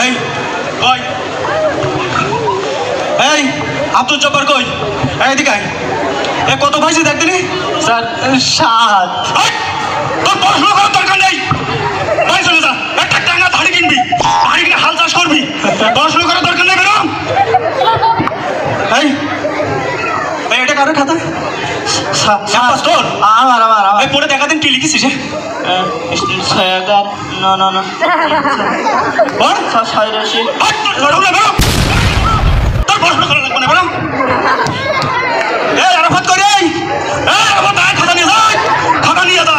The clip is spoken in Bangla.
এই কই এই আব্দুল জব্বার কই এদিকে আয় এ কত পাইছি দেখদিনি স্যার 7 তোর পড়াশোনা করার দরকার নেই ভাই চলে যা একটা টাঙ্গা ধাড়ি কিনবি ধাড়ি কিনে হাল চাষ করবি পড়াশোনা করার দরকার নেই বেরো এই এটা কারোর খাতা তোর আমার এই পড়ে দেখা দিন কি লিখেছিস না বল 86 তোর পড়াশোনা করা লাগবে না বেরো এই আরাফাত করে এই আরাফাত আয় খাতা নিয়ে যা খাতা নিয়ে যা